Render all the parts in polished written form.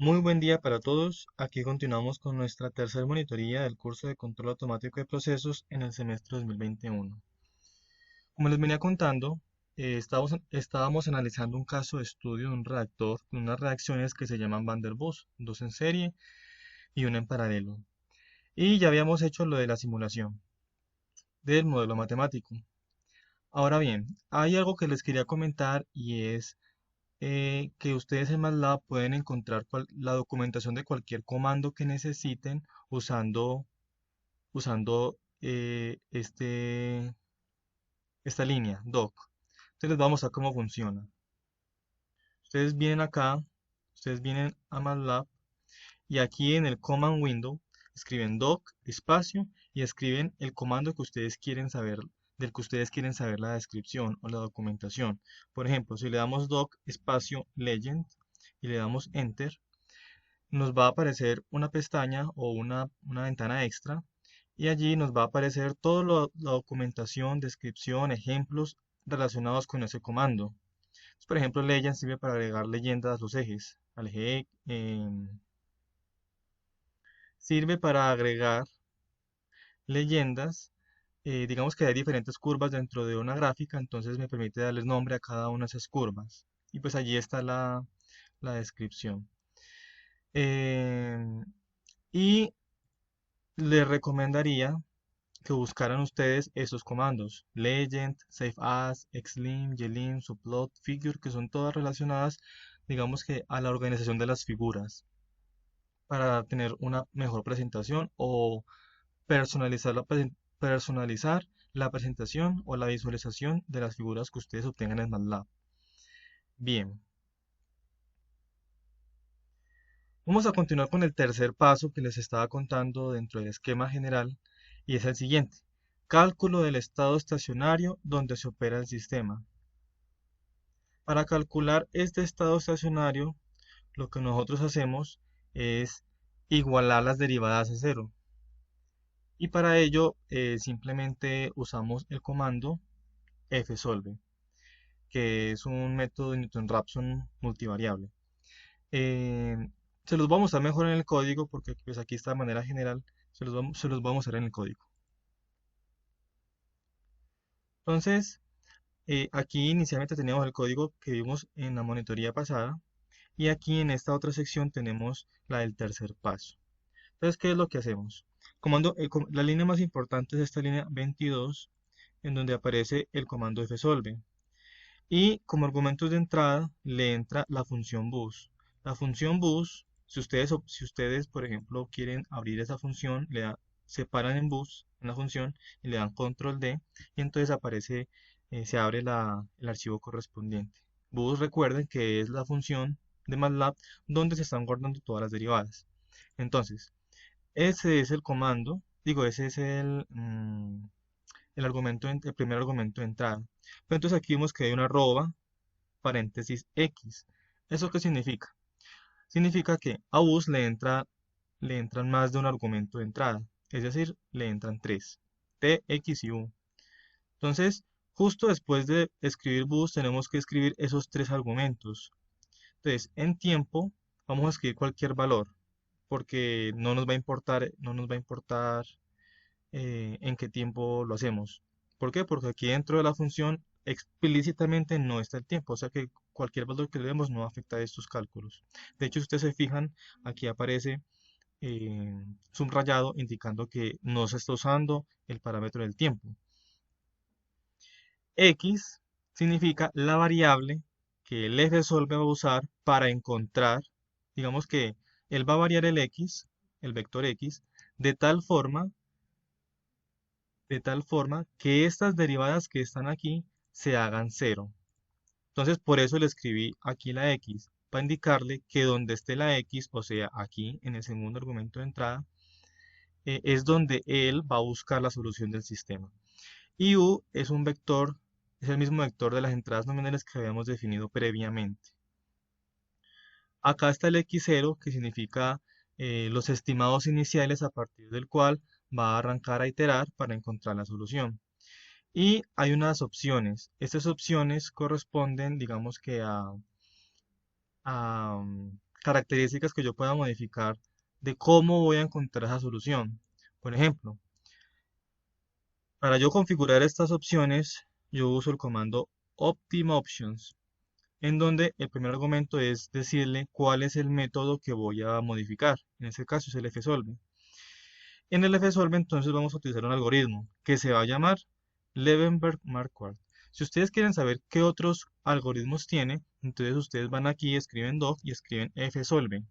Muy buen día para todos. Aquí continuamos con nuestra tercera monitoría del curso de control automático de procesos en el semestre 2021. Como les venía contando, estábamos analizando un caso de estudio de un reactor con unas reacciones que se llaman Van der Waals, dos en serie y una en paralelo. Y ya habíamos hecho lo de la simulación del modelo matemático. Ahora bien, hay algo que les quería comentar y es que ustedes en MATLAB pueden encontrar la documentación de cualquier comando que necesiten usando esta línea, doc. Entonces les vamos a mostrar cómo funciona. Ustedes vienen acá, ustedes vienen a MATLAB y aquí en el command window escriben doc, espacio y escriben el comando que ustedes quieren saber, del que ustedes quieren saber la descripción o la documentación. Por ejemplo, si le damos doc, espacio, legend y le damos enter, nos va a aparecer una pestaña o una ventana extra y allí nos va a aparecer toda la documentación, descripción, ejemplos relacionados con ese comando. Entonces, por ejemplo, legend sirve para agregar leyendas a los ejes, al eje sirve para agregar leyendas. Digamos que hay diferentes curvas dentro de una gráfica, entonces me permite darles nombre a cada una de esas curvas. Y pues allí está la descripción. Em, y les recomendaría que buscaran ustedes esos comandos: legend, save as, xlim, yelim, subplot, figure, que son todas relacionadas, digamos que a la organización de las figuras, para tener una mejor presentación o personalizar la presentación o la visualización de las figuras que ustedes obtengan en MATLAB. Bien, vamos a continuar con el tercer paso que les estaba contando dentro del esquema general y es el siguiente: cálculo del estado estacionario donde se opera el sistema. Para calcular este estado estacionario, lo que nosotros hacemos es igualar las derivadas a cero. Y para ello simplemente usamos el comando fsolve, que es un método de Newton-Raphson multivariable. Eh, Se los voy a mostrar mejor en el código porque pues aquí está de manera general, se los voy a mostrar en el código. Entonces, aquí inicialmente teníamos el código que vimos en la monitoría pasada y aquí en esta otra sección tenemos la del tercer paso. Entonces, ¿qué es lo que hacemos? La línea más importante es esta línea 22, en donde aparece el comando fsolve. Y como argumentos de entrada le entra la función bus. La función bus, si ustedes, por ejemplo, quieren abrir esa función, separan en bus, en la función, y le dan control D, y entonces se abre el archivo correspondiente. Bus, recuerden que es la función de MATLAB donde se están guardando todas las derivadas. Entonces, ese es el comando, digo, ese es el primer argumento de entrada. Pero entonces aquí vemos que hay una arroba, paréntesis X. ¿Eso qué significa? Significa que a bus le entran más de un argumento de entrada, es decir, le entran tres, T, X y U. Entonces, justo después de escribir bus tenemos que escribir esos tres argumentos. Entonces, en tiempo vamos a escribir cualquier valor, porque no nos va a importar en qué tiempo lo hacemos. ¿Por qué? Porque aquí dentro de la función explícitamente no está el tiempo, o sea que cualquier valor que le demos no afecta a estos cálculos. De hecho, si ustedes se fijan, aquí aparece subrayado indicando que no se está usando el parámetro del tiempo. X significa la variable que el fsolve va a usar para encontrar, digamos que él va a variar el X, el vector X, de tal forma que estas derivadas que están aquí se hagan cero. Entonces, por eso le escribí aquí la X, para indicarle que donde esté la X, o sea, aquí en el segundo argumento de entrada, es donde él va a buscar la solución del sistema. Y U es un vector, es el mismo vector de las entradas nominales que habíamos definido previamente. Acá está el X0, que significa los estimados iniciales a partir del cual va a arrancar a iterar para encontrar la solución. Y hay unas opciones. Estas opciones corresponden, digamos que a características que yo pueda modificar de cómo voy a encontrar esa solución. Por ejemplo, para yo configurar estas opciones, yo uso el comando OptimOptions, en donde el primer argumento es decirle cuál es el método que voy a modificar. En este caso es el fsolve. En el fsolve entonces vamos a utilizar un algoritmo que se va a llamar Levenberg-Marquardt. Si ustedes quieren saber qué otros algoritmos tiene, entonces ustedes van aquí, escriben doc y escriben fsolve.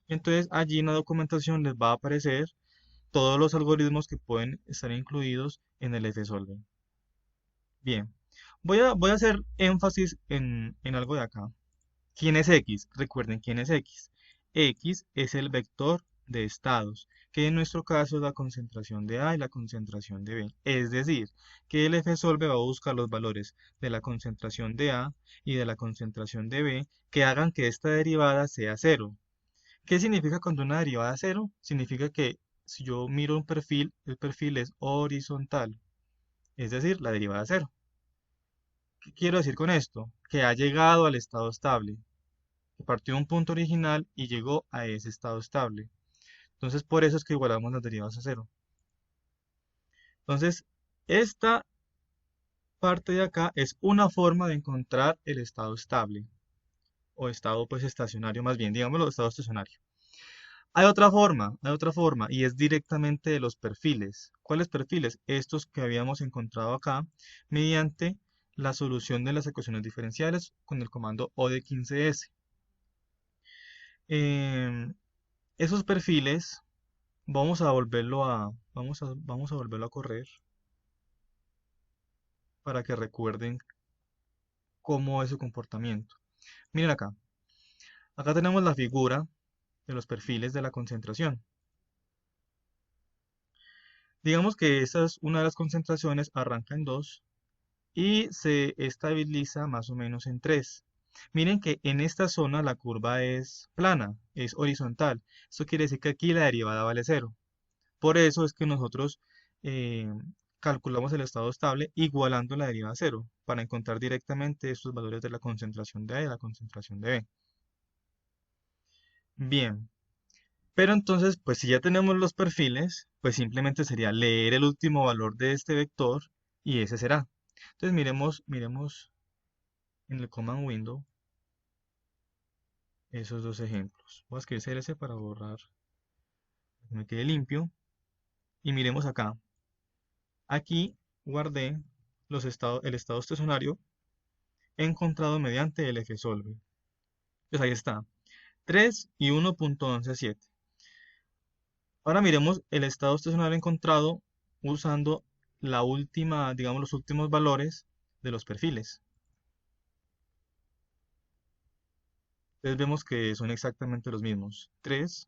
Entonces allí en la documentación les va a aparecer todos los algoritmos que pueden estar incluidos en el fsolve. Bien, voy a hacer énfasis en algo de acá. ¿Quién es X? Recuerden quién es X. X es el vector de estados, que en nuestro caso es la concentración de A y la concentración de B. Es decir, que el fsolve va a buscar los valores de la concentración de A y de la concentración de B que hagan que esta derivada sea cero. ¿Qué significa cuando una derivada es cero? Significa que si yo miro un perfil, el perfil es horizontal, es decir, la derivada es cero. ¿Qué quiero decir con esto? Que ha llegado al estado estable, que partió de un punto original y llegó a ese estado estable. Entonces, por eso es que igualamos las derivadas a cero. Entonces, esta parte de acá es una forma de encontrar el estado estable, o estado pues estacionario, más bien, digámoslo, estado estacionario. Hay otra forma, y es directamente de los perfiles. ¿Cuáles perfiles? Estos que habíamos encontrado acá, mediante la solución de las ecuaciones diferenciales con el comando O de 15S. Esos perfiles vamos a volverlo a correr para que recuerden cómo es su comportamiento. Miren acá. Acá tenemos la figura de los perfiles de la concentración. Digamos que esta es una de las concentraciones, arranca en 2 y se estabiliza más o menos en 3. Miren que en esta zona la curva es plana, es horizontal. Esto quiere decir que aquí la derivada vale 0. Por eso es que nosotros eh, calculamos el estado estable igualando la derivada a 0 para encontrar directamente estos valores de la concentración de A y de la concentración de B. Bien, pero entonces, pues si ya tenemos los perfiles, pues simplemente sería leer el último valor de este vector y ese será. Entonces miremos en el command window esos dos ejemplos. Voy a escribir CLS para borrar, que me quede limpio. Y miremos acá. Aquí guardé el estado estacionario encontrado mediante el fsolve. Pues ahí está, 3 y 1.117. Ahora miremos el estado estacionario encontrado usando la última, digamos, los últimos valores de los perfiles. Entonces vemos que son exactamente los mismos, 3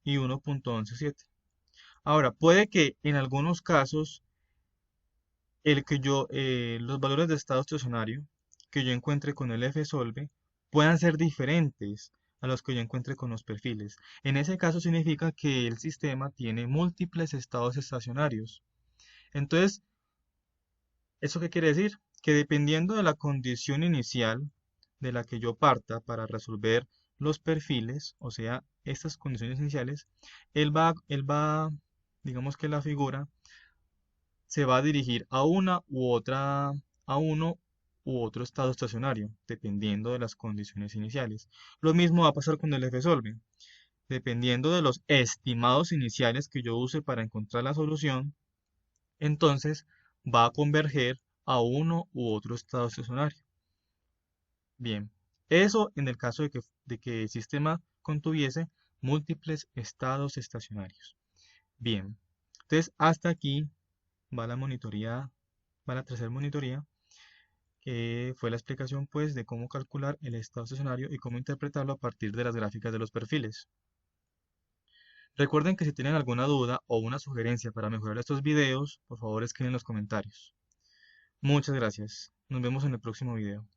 y 1.117. Ahora, puede que en algunos casos los valores de estado estacionario que yo encuentre con el fsolve puedan ser diferentes a los que yo encuentre con los perfiles. En ese caso significa que el sistema tiene múltiples estados estacionarios. Entonces, ¿eso qué quiere decir? Que dependiendo de la condición inicial de la que yo parta para resolver los perfiles, o sea, estas condiciones iniciales, digamos que la figura se va a dirigir a a uno u otro estado estacionario, dependiendo de las condiciones iniciales. Lo mismo va a pasar con el fsolve. Dependiendo de los estimados iniciales que yo use para encontrar la solución, entonces va a converger a uno u otro estado estacionario. Bien, eso en el caso de que el sistema contuviese múltiples estados estacionarios. Bien, entonces hasta aquí va la monitoría, va la tercera monitoría, que fue la explicación pues de cómo calcular el estado estacionario y cómo interpretarlo a partir de las gráficas de los perfiles. Recuerden que si tienen alguna duda o una sugerencia para mejorar estos videos, por favor escriben en los comentarios. Muchas gracias. Nos vemos en el próximo video.